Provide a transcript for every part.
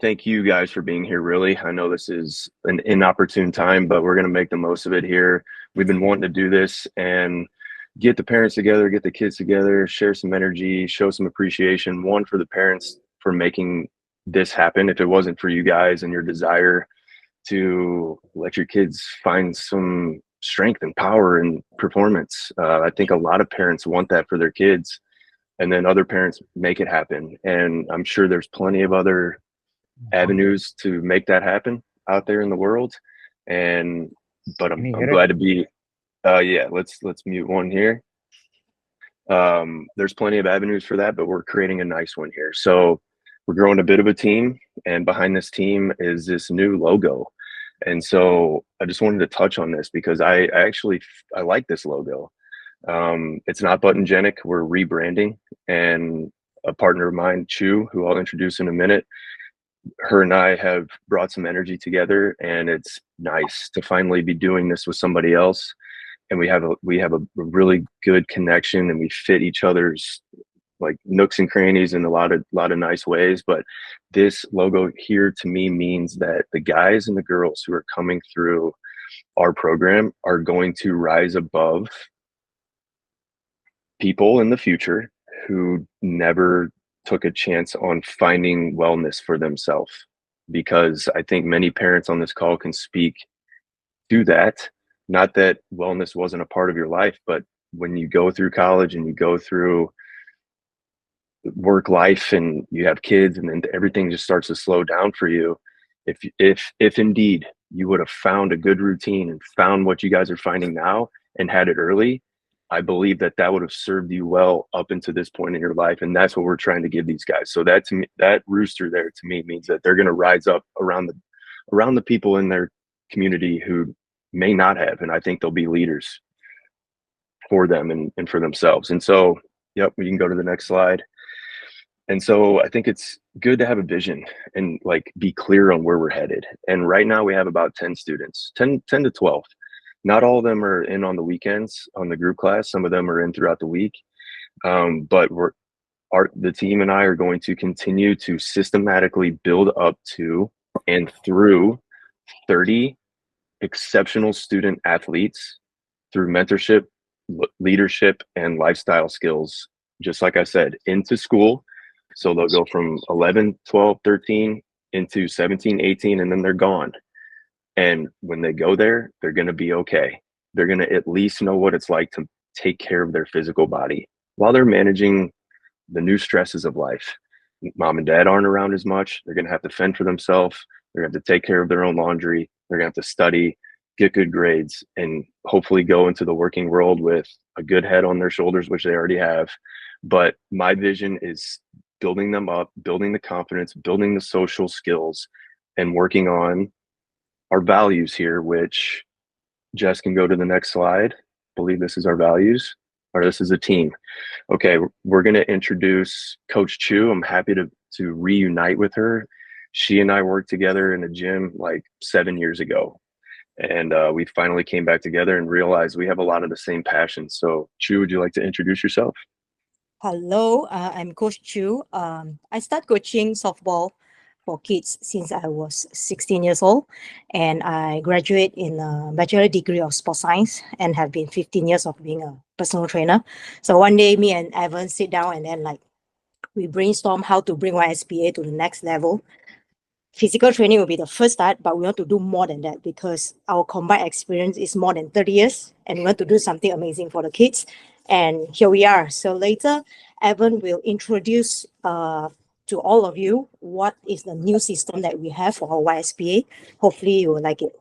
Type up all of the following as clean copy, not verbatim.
thank you guys for being here, really. I know this is an inopportune time, but we're going to make the most of it here. We've been wanting to do this and get the parents together, get the kids together, share some energy, show some appreciation. One, for the parents for making this happen. If it wasn't for you guys and your desire to let your kids find some strength and power and performance, I think a lot of parents want that for their kids. And then other parents make it happen. And I'm sure there's plenty of other avenues to make that happen out there in the world. And but Can you I'm hear it? glad to be yeah, let's mute one here. There's plenty of avenues for that, but we're creating a nice one here. So we're growing a bit of a team, and behind this team is this new logo. And so I just wanted to touch on this because I like this logo. It's not Buttongenic. We're rebranding, and a partner of mine, Chu, who I'll introduce in a minute, her and I have brought some energy together, and it's nice to finally be doing this with somebody else. And we have a really good connection, and we fit each other's like nooks and crannies in a lot of nice ways. But this logo here to me means that the guys and the girls who are coming through our program are going to rise above people in the future who never took a chance on finding wellness for themselves. Because I think many parents on this call can speak to that. Not that wellness wasn't a part of your life, but when you go through college and you go through work life and you have kids, and then everything just starts to slow down for you, if indeed you would have found a good routine and found what you guys are finding now and had it early, I believe that that would have served you well up into this point in your life. And that's what we're trying to give these guys. So that, to me, that rooster there to me means that they're going to rise up around the people in their community who may not have, and I think they'll be leaders for them and for themselves. And so, yep, we can go to the next slide. And so I think it's good to have a vision and like be clear on where we're headed. And right now we have about 10 students, 10 to 12. Not all of them are in on the weekends on the group class. Some of them are in throughout the week. But the team and I are going to continue to systematically build up to and through 30 exceptional student athletes through mentorship, leadership, and lifestyle skills, just like I said, into school. So they'll go from 11, 12, 13 into 17, 18, and then they're gone. And when they go there, they're going to be okay. They're going to at least know what it's like to take care of their physical body while they're managing the new stresses of life. Mom and dad aren't around as much. They're going to have to fend for themselves. They're going to have to take care of their own laundry. They're going to have to study, get good grades, and hopefully go into the working world with a good head on their shoulders, which they already have. But my vision is building them up, building the confidence, building the social skills, and working on our values here, which Jess can go to the next slide. I believe this is our values, or this is a team. Okay, we're going to introduce Coach Chu. I'm happy to reunite with her. She and I worked together in a gym like 7 years ago. And we finally came back together and realized we have a lot of the same passions. So Chu, would you like to introduce yourself? Hello, I'm Coach Chu. I started coaching softball for kids since I was 16 years old, and I graduate in a bachelor degree of sports science and have been 15 years of being a personal trainer. So one day, me and Evan sit down and then we brainstorm how to bring YSPA to the next level. Physical training will be the first start, but we want to do more than that because our combined experience is more than 30 years, and we want to do something amazing for the kids. And here we are. So later, Evan will introduce to all of you what is the new system that we have for our YSPA. Hopefully you will like it.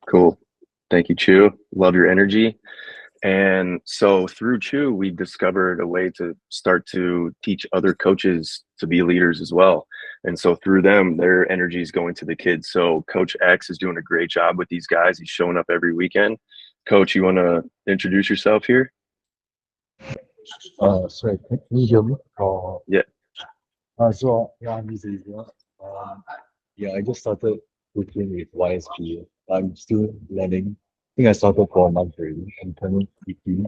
Cool. Thank you, Chu. Love your energy. And so through Chu, we discovered a way to start to teach other coaches to be leaders as well. And so through them, their energy is going to the kids. So Coach X is doing a great job with these guys. He's showing up every weekend. Coach, you want to introduce yourself here? Sorry, can you hear me? Yeah. I'm Lisa. Yeah, I just started working with YSPA. I'm still learning. I think I started for a month already. I'm turning 18.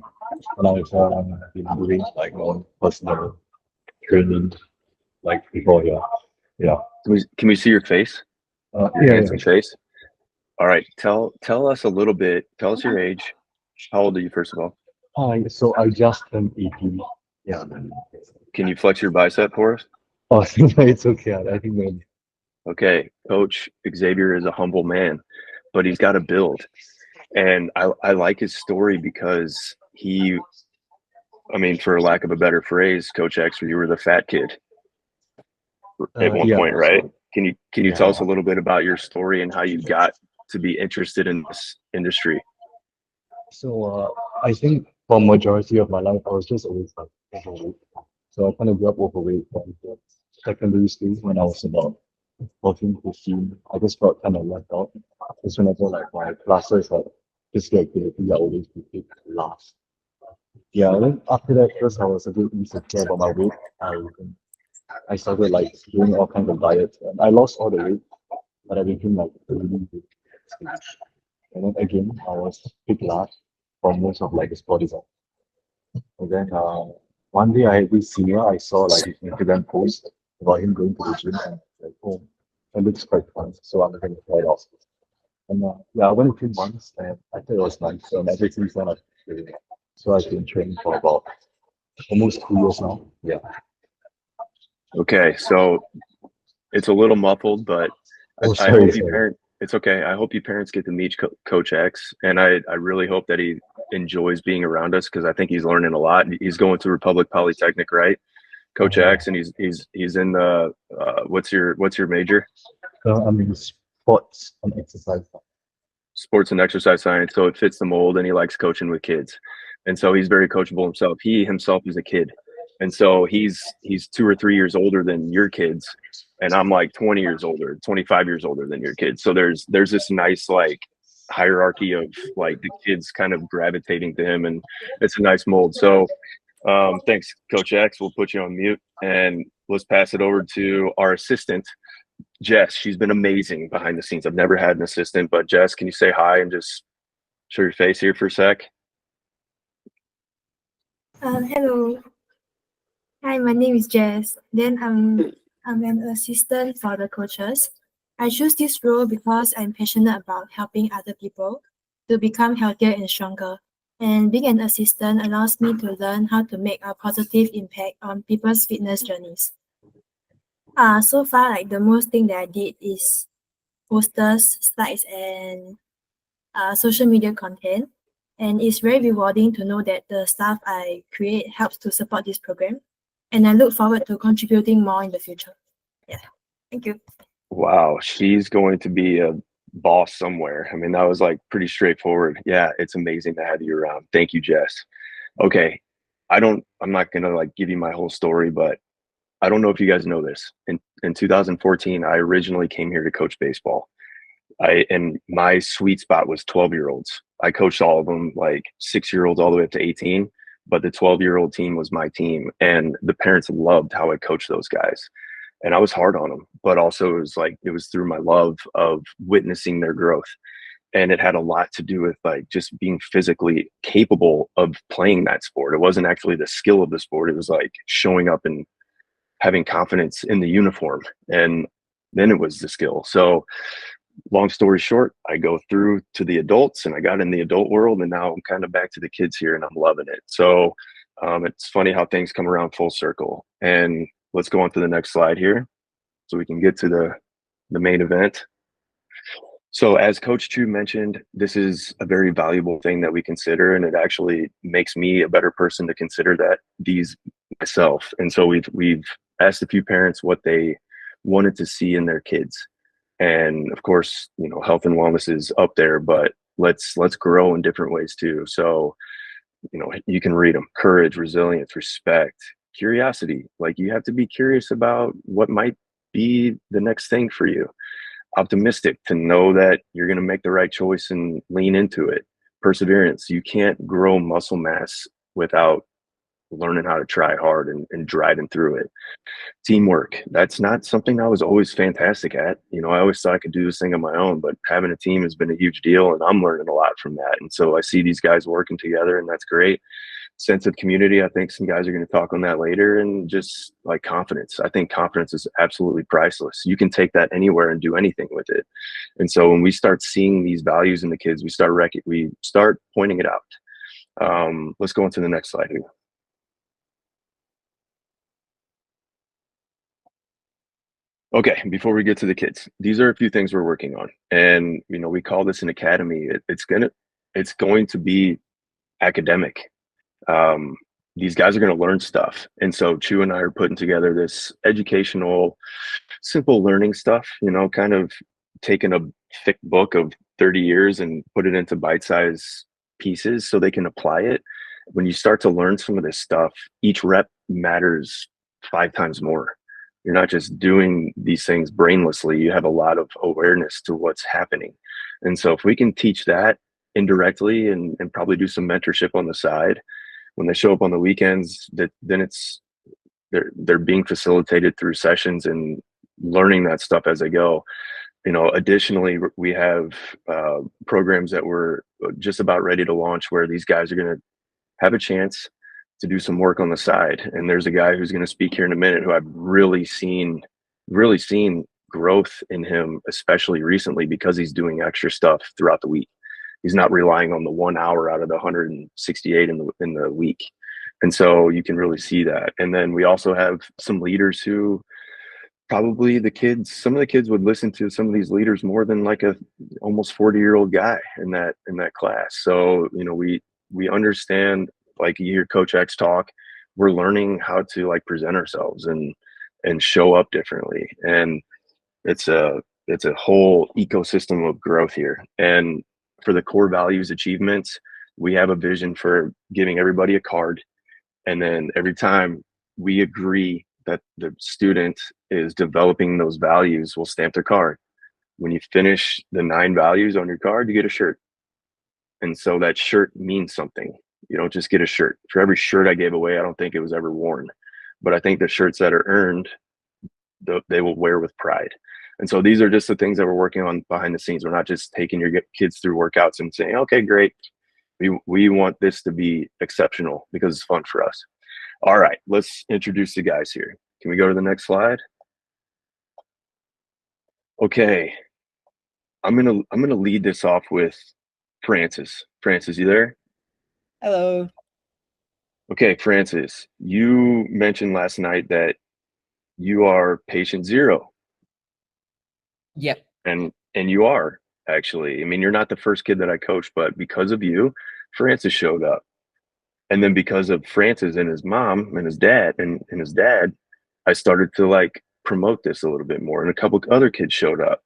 And I've been doing like personal training like before. Yeah. Can we see your face? Your Yeah, handsome face? All right. Tell us a little bit. Tell us your age. How old are you, first of all? so I just turned 18. Yeah. Can you flex your bicep for us? Oh, it's okay. I think maybe. Okay. Coach Xavier is a humble man, but he's got a build. And I like his story because I mean, for lack of a better phrase, Coach X, you were the fat kid at one Yeah, point, right? so Can you tell us yeah. a little bit about your story and how you got to be interested in this industry? I think for majority of my life, I was just always like overweight. So I kind of grew up overweight from secondary school when I was about 14, 15. I just felt kind of left out. Because whenever like my classes had physical activity, I always be picked last. Yeah, and then after that, because I was a bit insecure about my weight, I started like doing all kinds of diets. And I lost all the weight, but I became like really big. And then again, I was picked last for most of like the sport event. And then one day I had this senior, I saw like his Instagram post about him going to the gym and like, oh, it looks quite fun. So I'm going to try it out. And yeah, I went a few months and I thought it was nice. And ever since then, I've been doing it. So I've been training for about almost 2 years now. Yeah. Okay, so it's a little muffled, but Oh, I sorry, hope you sorry. parent. It's okay. I hope you parents get to meet Coach X, and I really hope that he enjoys being around us because I think he's learning a lot. He's going to Republic Polytechnic, right, Coach Yeah. X, and he's in the what's your major? So I'm in sports and exercise. Sports and exercise science. So it fits the mold, and he likes coaching with kids, and so he's very coachable himself. He himself is a kid, and so he's 2 or 3 years older than your kids, and I'm like 20 years older, 25 years older than your kids. So there's this nice like hierarchy of like the kids kind of gravitating to him, and it's a nice mold. So thanks, Coach X. We'll put you on mute, and let's pass it over to our assistant, Jess. She's been amazing behind the scenes. I've never had an assistant, but Jess, can you say hi and just show your face here for a sec? Hello. Hi, my name is Jess. I'm an assistant for the coaches. I choose this role because I'm passionate about helping other people to become healthier and stronger. And being an assistant allows me to learn how to make a positive impact on people's fitness journeys. So far, like the most thing that I did is posters, slides, and social media content. And it's very rewarding to know that the stuff I create helps to support this program. And I look forward to contributing more in the future. Yeah, thank you. Wow, she's going to be a boss somewhere. I mean, that was like pretty straightforward. Yeah, it's amazing to have you around. Thank you, Jess. Okay. I'm not gonna like give you my whole story, but I don't know if you guys know this. In 2014, I originally came here to coach baseball. And my sweet spot was 12-year-olds. I coached all of them, like 6-year-olds all the way up to 18. But the 12-year-old team was my team, and the parents loved how I coached those guys. And I was hard on them, but also it was through my love of witnessing their growth. And it had a lot to do with like just being physically capable of playing that sport. It wasn't actually the skill of the sport. It was like showing up and having confidence in the uniform. And then it was the skill. So long story short, I go through to the adults and I got in the adult world, and now I'm kind of back to the kids here and I'm loving it. So it's funny how things come around full circle. And let's go on to the next slide here so we can get to the main event. So as Coach Chu mentioned, this is a very valuable thing that we consider, and it actually makes me a better person to consider that these myself. And so we've asked a few parents what they wanted to see in their kids. And of course, health and wellness is up there, but let's grow in different ways too. So, you can read them: courage, resilience, respect, curiosity. Like, you have to be curious about what might be the next thing for you. Optimistic, to know that you're going to make the right choice and lean into it. Perseverance. You can't grow muscle mass without learning how to try hard and driving through it. Teamwork. That's not something I was always fantastic at. I always thought I could do this thing on my own, but having a team has been a huge deal, and I'm learning a lot from that. And so I see these guys working together, and that's great. sense of community. I think some guys are going to talk on that later, and just like confidence. I think confidence is absolutely priceless. You can take that anywhere and do anything with it. And so when we start seeing these values in the kids, we start pointing it out. Let's go on to the next slide here. Okay, before we get to the kids, these are a few things we're working on, and we call this an academy. It's going to be academic. These guys are going to learn stuff, and so Chu and I are putting together this educational, simple learning stuff. Kind of taking a thick book of 30 years and put it into bite-sized pieces so they can apply it. When you start to learn some of this stuff, each rep matters 5 times more. You're not just doing these things brainlessly. You have a lot of awareness to what's happening. And so if we can teach that indirectly and probably do some mentorship on the side, when they show up on the weekends, then they're being facilitated through sessions and learning that stuff as they go. Additionally, we have programs that we're just about ready to launch where these guys are going to have a chance to do some work on the side. And there's a guy who's going to speak here in a minute who I've really seen growth in him, especially recently, because he's doing extra stuff throughout the week. He's not relying on the 1 hour out of the 168 in the week. And so you can really see that. And then we also have some leaders who probably some of the kids would listen to some of these leaders more than like a almost 40-year-old guy in that class. So, we understand, like you hear Coach X talk, we're learning how to like present ourselves and show up differently. And it's a whole ecosystem of growth here. And for the core values achievements, we have a vision for giving everybody a card. And then every time we agree that the student is developing those values, we'll stamp their card. When you finish the 9 values on your card, you get a shirt. And so that shirt means something. You don't just get a shirt. For every shirt I gave away, I don't think it was ever worn. But I think the shirts that are earned, they will wear with pride. And so these are just the things that we're working on behind the scenes. We're not just taking your kids through workouts and saying, okay, great. We want this to be exceptional because it's fun for us. All right, let's introduce the guys here. Can we go to the next slide? Okay, I'm gonna lead this off with Francis. Francis, you there? Hello. Okay, Francis, you mentioned last night that you are patient 0. Yep. And you are, actually. I mean, you're not the first kid that I coached, but because of you, Francis showed up. And then because of Francis and his mom and his dad and his dad, I started to like promote this a little bit more. And a couple other kids showed up.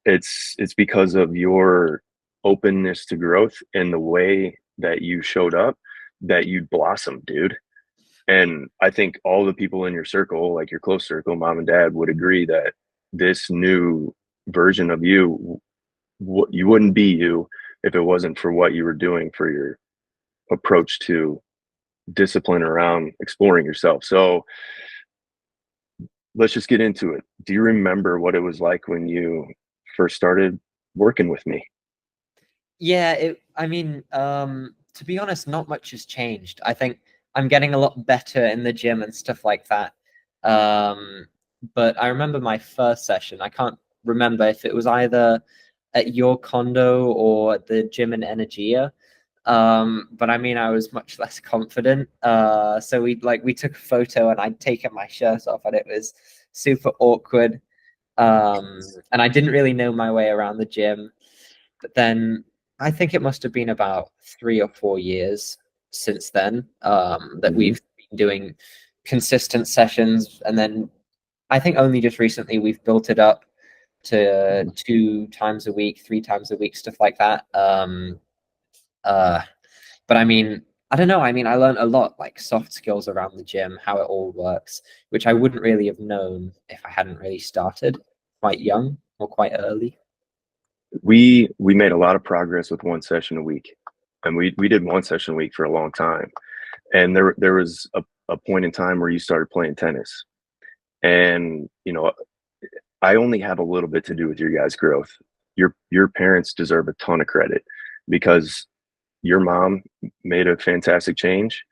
It's because of your openness to growth and the way that you showed up that you blossomed, dude. And I think all the people in your circle, like your close circle, mom and dad, would agree that this new version of you wouldn't be you if it wasn't for what you were doing for your approach to discipline around exploring yourself. So let's just get into it. Do you remember what it was like when you first started working with me? Yeah, to be honest, not much has changed. I think I'm getting a lot better in the gym and stuff like that. But I remember my first session. I can't remember if it was either at your condo or the gym in Energia. But I mean, I was much less confident. So we took a photo and I'd taken my shirt off and it was super awkward. And I didn't really know my way around the gym. But then I think it must have been about 3 or 4 years since then that we've been doing consistent sessions. And then I think only just recently we've built it up to 2 times a week, 3 times a week, stuff like that. But I mean, I don't know. I mean, I learned a lot, like soft skills around the gym, how it all works, which I wouldn't really have known if I hadn't really started quite young or quite early. We made a lot of progress with 1 session a week, and we did 1 session a week for a long time. And there was a point in time where you started playing tennis, and I only have a little bit to do with your guys' growth. Your parents deserve a ton of credit because your mom made a fantastic change,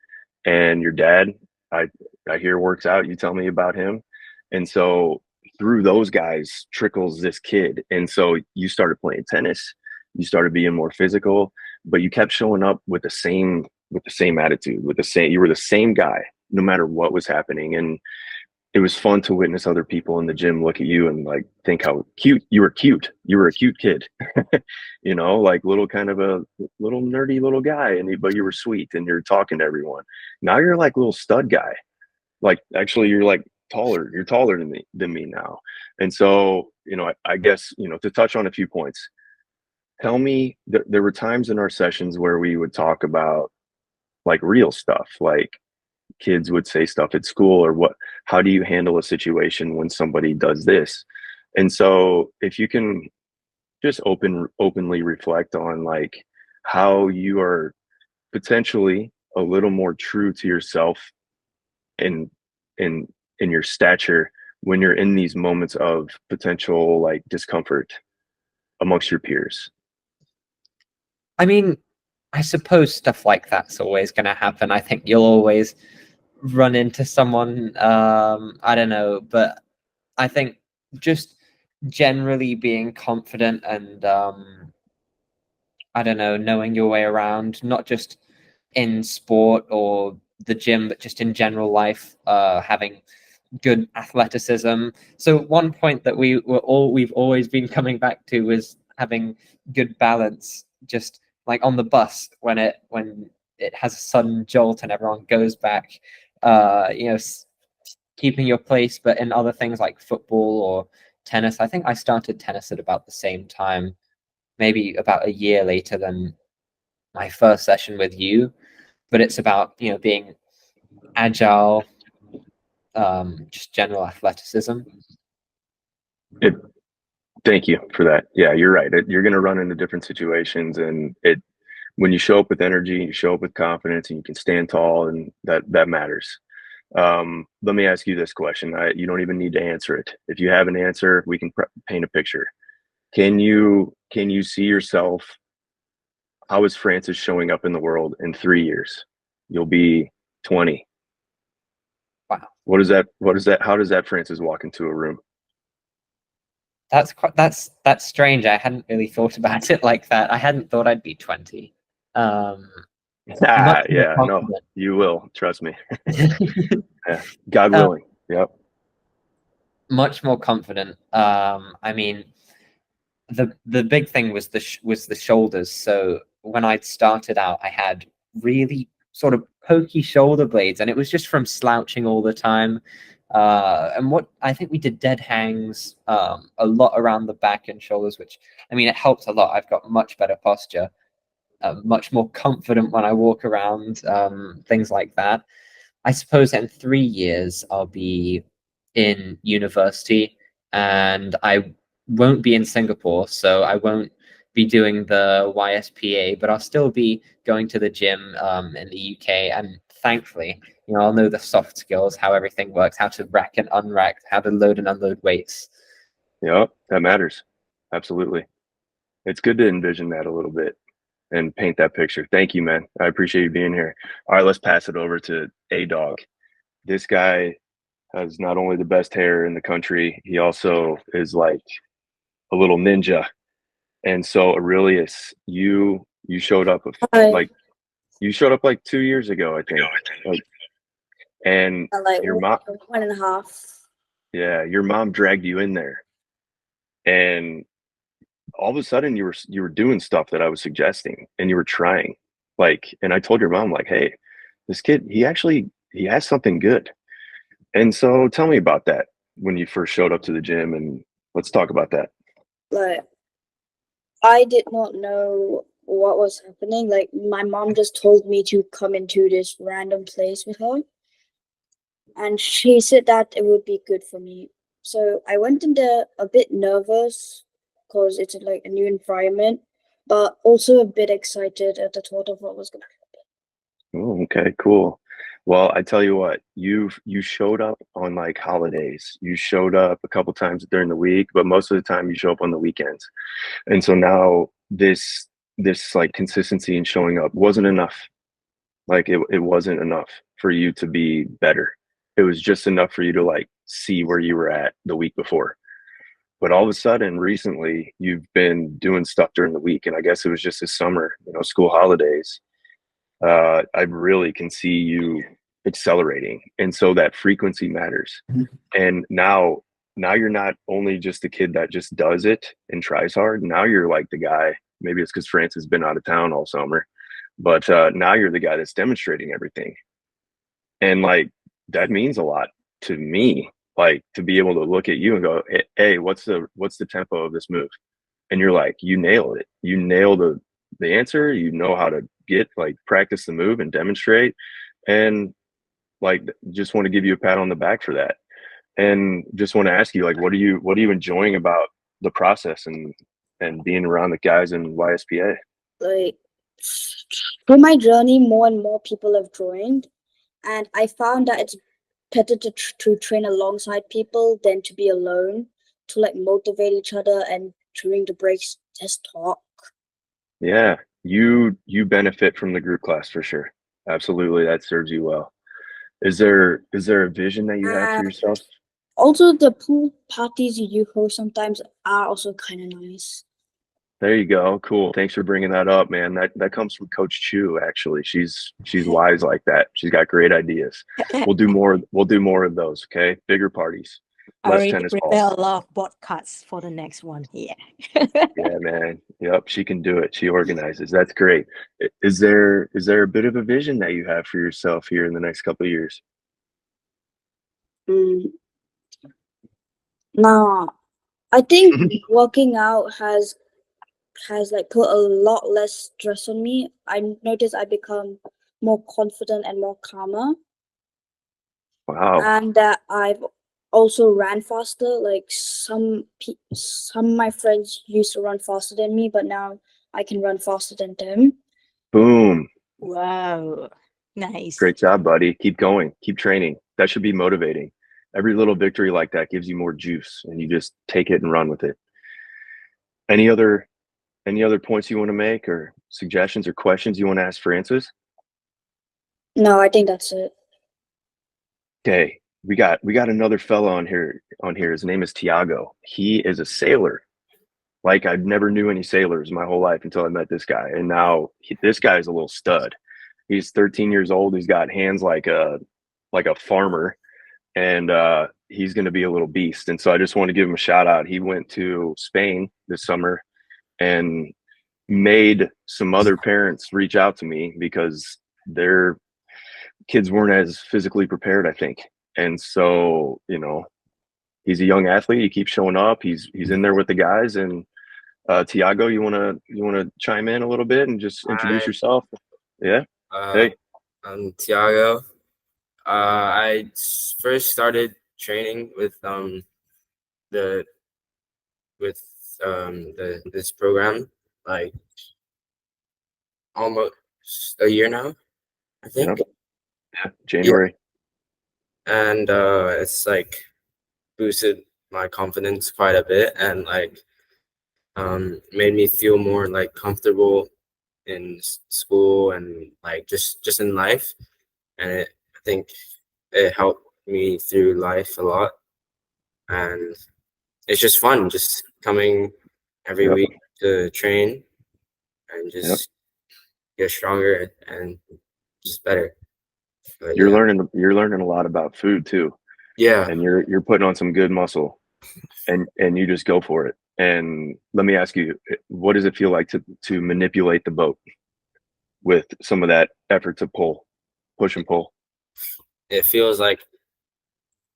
and your dad, I I hear works out. You tell me about him, and so through those guys trickles this kid, and so you started playing tennis, you started being more physical, but you kept showing up with the same attitude, with the same, you were the same guy no matter what was happening. And it was fun to witness other people in the gym look at you and like think how cute you were. You were a cute kid. You know, like little kind of a little nerdy little guy, but you were sweet and you're talking to everyone. Now you're like little stud guy. Like actually you're like taller. You're taller than me now. And so, you know, I guess, you know, to touch on a few points, tell me, there were times in our sessions where we would talk about like real stuff, like kids would say stuff at school, or what, how do you handle a situation when somebody does this? And so if you can just openly reflect on like how you are potentially a little more true to yourself in in your stature when you're in these moments of potential like discomfort amongst your peers. I mean, I suppose stuff like that's always going to happen. I think you'll always run into someone, I don't know, but I think just generally being confident and I don't know, knowing your way around, not just in sport or the gym, but just in general life, having good athleticism. So one point that we've always been coming back to is having good balance, just like on the bus when it has a sudden jolt and everyone goes back, you know, keeping your place. But in other things like football or tennis, I think I started tennis at about the same time, maybe about a year later than my first session with you. But it's about, you know, being agile, just general athleticism. Thank you for that. Yeah, you're right. You're going to run into different situations, and when you show up with energy, you show up with confidence, and you can stand tall, and that matters. Let me ask you this question. You don't even need to answer it. If you have an answer, we can paint a picture. Can you see yourself? How is Francis showing up in the world in 3 years? You'll be 20. Wow. What is that? How does that Francis walk into a room? That's strange. I hadn't really thought about it like that. I hadn't thought I'd be 20. Much more Yeah, no, confident. you will. Trust me. Yeah, God willing. Yep. Much more confident. I mean, the big thing was the shoulders. So when I'd started out, I had really sort of pokey shoulder blades, and it was just from slouching all the time. And what I think we did dead hangs a lot around the back and shoulders, which I mean, it helped a lot. I've got much better posture, much more confident when I walk around, things like that. I suppose in 3 years I'll be in university, and I won't be in Singapore, so I won't be doing the YSPA, but I'll still be going to the gym in the UK, and thankfully, you know, I'll know the soft skills, how everything works, how to rack and unrack, how to load and unload weights. Yep, that matters. Absolutely. It's good to envision that a little bit and paint that picture. Thank you, man. I appreciate you being here. All right, let's pass it over to A Dog. This guy has not only the best hair in the country, he also is like a little ninja. And so Aurelius, you showed up like you showed up like 2 years ago, I think. Like, and like your mom, 1.5. yeah, your mom dragged you in there, and all of a sudden you were doing stuff that I was suggesting, and you were trying. Like, and I told your mom, like, hey, this kid, he has something good. And so tell me about that when you first showed up to the gym, and let's talk about that. Like I did not know what was happening. Like my mom just told me to come into this random place with her, and she said that it would be good for me. So I went in there a bit nervous because it's like a new environment, but also a bit excited at the thought of what was going to Oh, okay, cool. Well, I tell you what, you showed up on like holidays. You showed up a couple times during the week, but most of the time you show up on the weekends. And so now this like consistency in showing up wasn't enough. Like it wasn't enough for you to be better. It was just enough for you to like see where you were at the week before. But all of a sudden, recently, you've been doing stuff during the week, and I guess it was just this summer, school holidays. I really can see you accelerating, and so that frequency matters. And now you're not only just the kid that just does it and tries hard. Now you're like the guy. Maybe it's because France has been out of town all summer, but now you're the guy that's demonstrating everything, and like that means a lot to me. Like to be able to look at you and go, hey, what's the tempo of this move? And you're like, you nailed it. You nail the answer. You know how to get like practice the move and demonstrate. And like just want to give you a pat on the back for that. And just want to ask you, like, what are you enjoying about the process and being around the guys in YSPA? Like through my journey, more and more people have joined, and I found that it's better to train alongside people than to be alone, to like motivate each other, and during the breaks just talk. Yeah, you benefit from the group class for sure. Absolutely, that serves you well. Is there a vision that you have for yourself? Also, the pool parties you host sometimes are also kind of nice. There you go. Cool. Thanks for bringing that up, man. That comes from Coach Chu. Actually, she's wise like that. She's got great ideas. We'll do more of those. Okay, bigger parties, I less already tennis prepare balls. a lot of podcasts for the next one. Yeah. Yeah, man. Yep, she can do it. She organizes. That's great. Is there a bit of a vision that you have for yourself here in the next couple of years? Nah, I think working out has like put a lot less stress on me. I notice I become more confident and more calmer, Wow. and that I've also ran faster. Like some of my friends used to run faster than me, but now I can run faster than them. Boom. Wow. Nice. Great job, buddy. Keep going. Keep training. That should be motivating. Every little victory like that gives you more juice, and you just take it and run with it. Any other points you want to make, or suggestions or questions you want to ask Francis? No, I think that's it. Okay, we got another fella on here. His name is Tiago. He is a sailor. Like I never knew any sailors my whole life until I met this guy, and now this guy is a little stud. He's 13 years old. He's got hands like a farmer, and he's going to be a little beast. And so I just want to give him a shout out. He went to Spain this summer and made some other parents reach out to me because their kids weren't as physically prepared, I think. And so, he's a young athlete. He keeps showing up. He's in there with the guys. And Tiago, you wanna chime in a little bit and just introduce Hi. yourself? Yeah. Hey. I'm Tiago. I first started training with this program like almost a year now, I think. Yeah. January. And it's like boosted my confidence quite a bit, and like made me feel more like comfortable in school and like just in life. And I think it helped me through life a lot, and it's just fun just coming every Yep. week to train and just Yep. get stronger and just better. But You're yeah. learning a lot about food too, Yeah. and you're putting on some good muscle, and you just go for it. And let me ask you, what does it feel like to manipulate the boat with some of that effort to push and pull? It feels like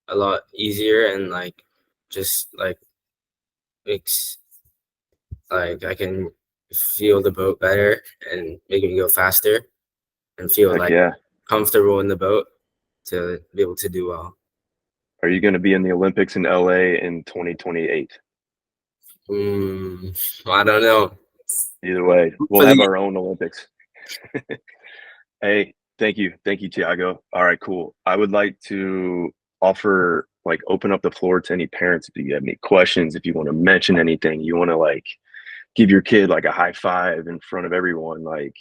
a lot easier, and like just like makes like I can feel the boat better and making me go faster and feel Heck like yeah. comfortable in the boat to be able to do well. Are you going to be in the Olympics in LA in 2028? I don't know. Either way, we'll have our own Olympics. Hey, thank you, Tiago. All right, cool. I would like to open up the floor to any parents if you have any questions, if you want to mention anything, you want to like give your kid like a high five in front of everyone, like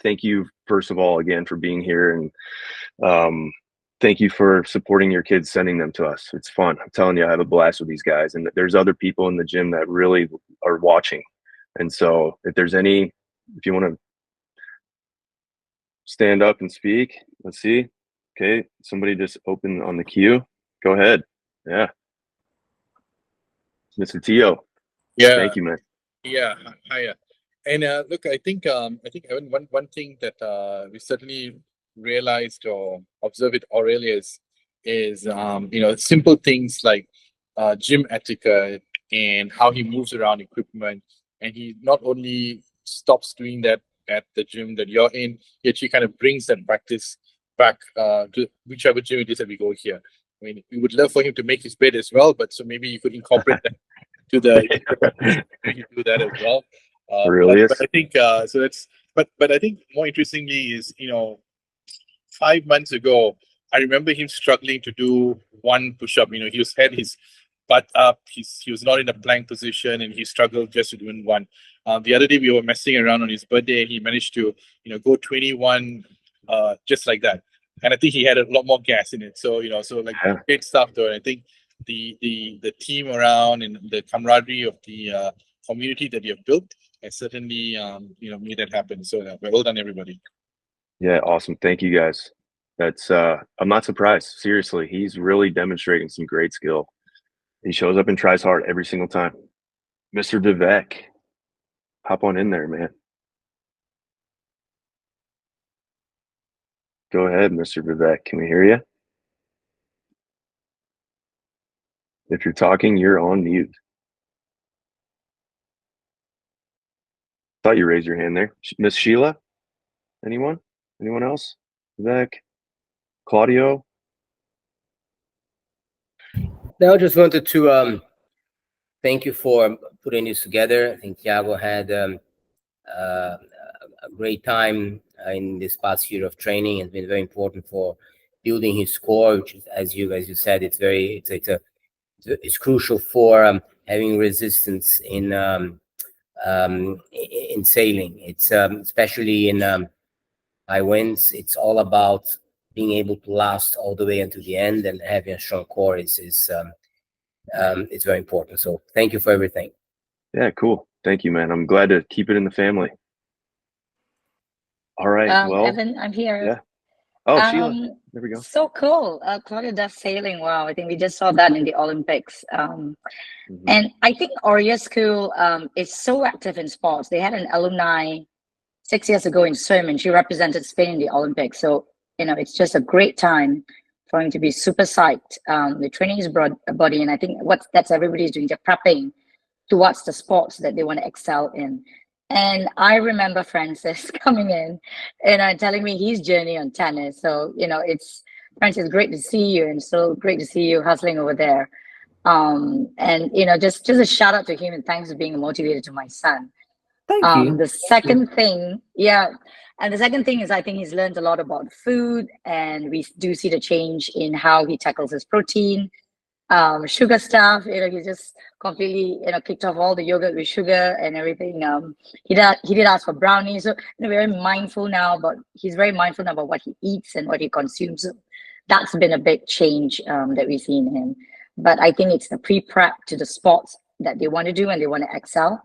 thank you, first of all, again, for being here. And thank you for supporting your kids, sending them to us. It's fun. I'm telling you, I have a blast with these guys. And there's other people in the gym that really are watching. And so if you want to stand up and speak, let's see. Okay. Somebody just opened on the queue. Go ahead. Yeah. Mr. Tio. Yeah, Thank you, man. yeah, hi. And look, I think Evan, one thing that we certainly realized or observed it Aurelia is simple things like gym etiquette and how he moves around equipment, and he not only stops doing that at the gym that you're in, he actually kind of brings that practice back to whichever gym it is that we go here. I mean, we would love for him to make his bed as well, but so maybe you could incorporate that to the you do that as well. Really But I think so. But I think more interestingly is 5 months ago, I remember him struggling to do one push up. He was had his butt up. He was not in a plank position, and he struggled just to doing one. The other day we were messing around on his birthday, and he managed to go 21 just like that. And I think he had a lot more gas in it. So so like Yeah. great stuff though. And I think the team around and the camaraderie of the community that you have built has certainly made that happen. So well done, everybody. Yeah, awesome. Thank you guys. That's I'm not surprised. Seriously, he's really demonstrating some great skill. He shows up and tries hard every single time. Mr. Vivek, hop on in there, man. Go ahead, Mr. Vivek. Can we hear you? If you're talking, you're on mute. Thought you raised your hand there. Miss Sheila? Anyone? Anyone else? Vivek? Claudio? No, just wanted to thank you for putting this together. I think Thiago had a great time in this past year of training. It's been very important for building his core, which is, as you said, it's crucial for having resistance in sailing. It's especially in high winds. It's all about being able to last all the way until the end, and having a strong core is it's very important. So thank you for everything. Yeah, cool. Thank you, man. I'm glad to keep it in the family. All right. Well, Evan, I'm here. yeah. Oh, Sheila. There we go. So cool. Claudia does sailing. Wow. I think we just saw that in the Olympics. Mhm. And I think Aurea School is so active in sports. They had an alumni 6 years ago in swim, and she represented Spain in the Olympics. So, it's just a great time for him to be super psyched. The training is broad body, and I think that's everybody's doing. They're prepping towards the sports that they want to excel in. And I remember Francis coming in and telling me his journey on tennis. So, it's Francis, great to see you, and so great to see you hustling over there. And just a shout out to him, and thanks for being a motivator to my son. Thank you. The second thing, and the second thing is I think he's learned a lot about food, and we do see the change in how he tackles his protein, sugar stuff. He just completely kicked off all the yogurt with sugar and everything. He did ask for brownies, so he's very mindful now about what he eats and what he consumes. So that's been a big change that we've seen in him. But I think it's the pre-prep to the sports that they want to do and they want to excel.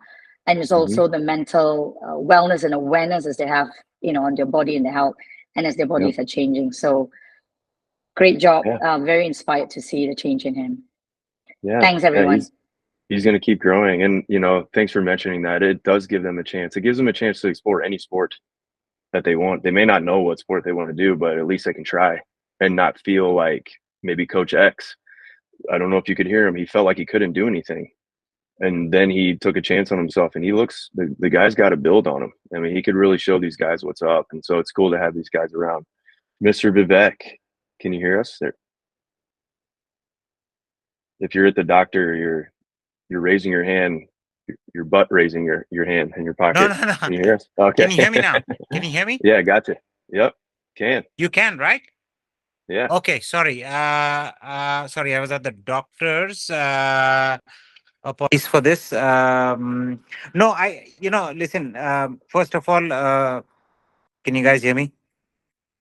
And it's also the mental wellness and awareness as they have, on their body and their health, and as their bodies are changing. So great job. Yeah. Very inspired to see the change in him. Yeah. Thanks, everyone. He's going to keep growing. And, thanks for mentioning that. It does give them a chance. It gives them a chance to explore any sport that they want. They may not know what sport they want to do, but at least they can try and not feel like maybe Coach X. I don't know if you could hear him. He felt like he couldn't do anything. And then he took a chance on himself, and the guy's got to build on him. I mean, he could really show these guys what's up. And so it's cool to have these guys around. Mr. Vivek, can you hear us there? If you're at the doctor, you're raising your hand, your butt raising your hand in your pocket. No. Can you hear us? Okay. Can you hear me now? Can you hear me? Yeah, gotcha. Yep, can. You can, right? Yeah. Okay, sorry. Sorry, I was at the doctor's. Apologies for this. No, listen, first of all, Can you guys hear me?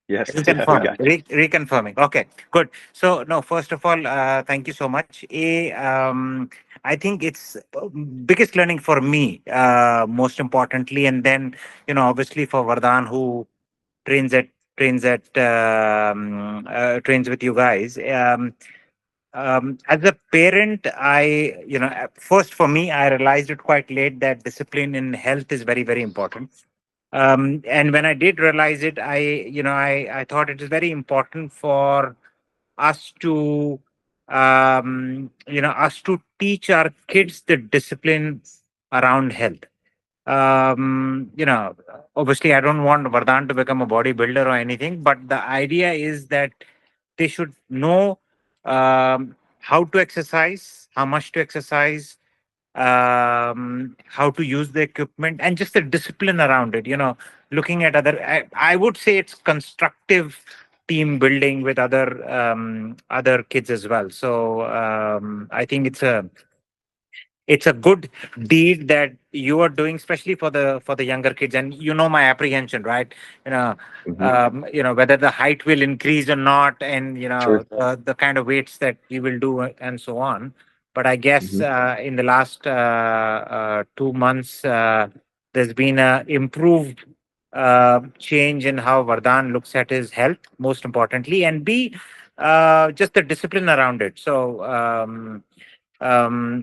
Yes, yeah, we Reconfirming. got you. Reconfirming. Okay, good. So no, first of all, thank you so much. I think it's biggest learning for me, most importantly, and then obviously for Vardhan who trains at trains with you guys. As a parent, first for me, I realized it quite late that discipline in health is very, very important. And when I did realize it, I thought it is very important for us to, us to teach our kids the discipline around health. Obviously, I don't want Vardhan to become a bodybuilder or anything, but the idea is that they should know how to exercise, how much to exercise, how to use the equipment, and just the discipline around it. Looking at I would say it's constructive team building with other kids as well. So I think it's a good deed that you are doing, especially for the younger kids. And my apprehension, right? Whether the height will increase or not, and Sure. the kind of weights that you will do, and so on. But I guess Mhm. in the last 2 months, there's been a improved change in how Vardhan looks at his health, most importantly, and B, just the discipline around it. So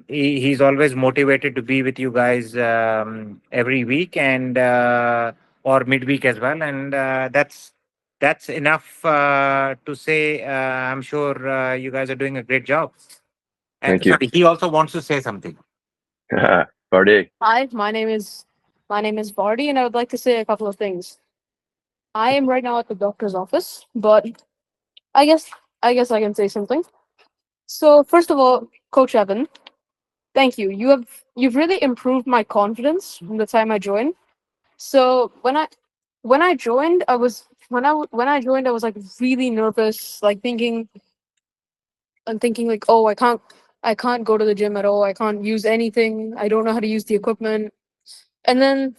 he's always motivated to be with you guys every week and or midweek as well, and that's enough to say. I'm sure you guys are doing a great job. Thank And you. sorry, he also wants to say something. Bardi. Hi, my name is Vardy, and I would like to say a couple of things. I am right now at the doctor's office, but I guess I can say something. So first of all, Coach Evan, thank you. You've really improved my confidence from the time I joined. So when I joined, when I joined, I was like really nervous, like thinking like, oh, I can't go to the gym at all. I can't use anything. I don't know how to use the equipment. And then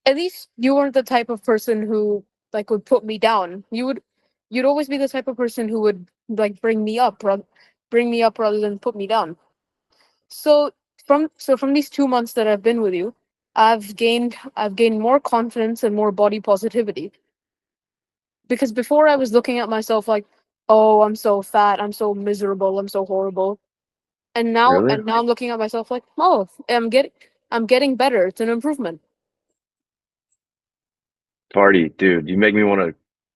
at least you weren't the type of person who like would put me down. You'd always be the type of person who would like bring me up rather than put me down. So from these 2 months that I've been with you, I've gained more confidence and more body positivity. Because before I was looking at myself like, oh, I'm so fat, I'm so miserable, I'm so horrible. And now Really? and now I'm looking at myself like, oh, I'm getting better. It's an improvement. Bardi, dude, you make me want to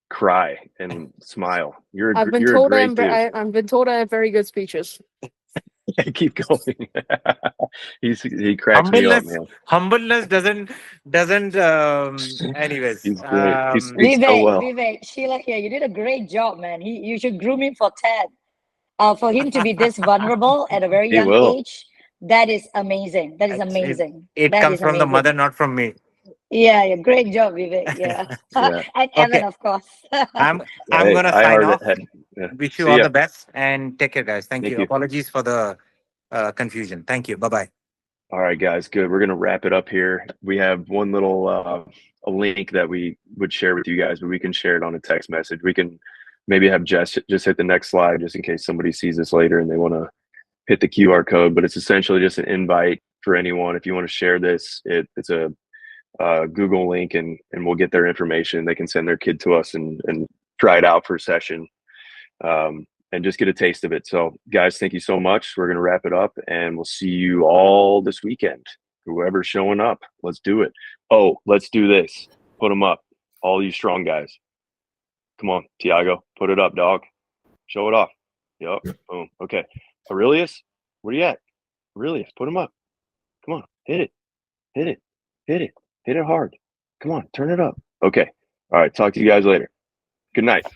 cry and smile. I've been You're a told great dude. I've been told I have very good speeches. Keep going. He cracks me up, man. Humbleness doesn't anyways. He's great. He speaks so well. Vivek, Sheila here. You did a great job, man. You should groom him for Ted. For him to be this vulnerable at a very He young will. age, that is amazing. That is It's- it, amazing. it That comes is from the mother, amazing. not from me. Yeah, great job, Vivek. Yeah. Yeah. And Okay, Evan, of course. I'm Hey, gonna I sign heard it. off. Yeah. Wish you See all ya. the best and take care, guys. Thank Thank you. you. Apologies for the confusion. Thank you. Bye bye. All right, guys. Good. We're gonna wrap it up here. We have one little a link that we would share with you guys, but we can share it on a text message. We can maybe have Jess just hit the next slide, just in case somebody sees this later and they want to hit the QR code. But it's essentially just an invite for anyone. If you want to share this, it's a Google link, and we'll get their information. They can send their kid to us and try it out for a session. And just get a taste of it. So, guys, thank you so much. We're going to wrap it up, and we'll see you all this weekend. Whoever's showing up, let's do it. Oh, let's do this. Put them up. All you strong guys. Come on, Tiago. Put it up, dog. Show it off. Yep. Boom. Okay. Aurelius, where you at? Aurelius, put them up. Come on. Hit it. Hit it. Hit it. Hit it hard. Come on. Turn it up. Okay. All right. Talk to you guys later. Good night.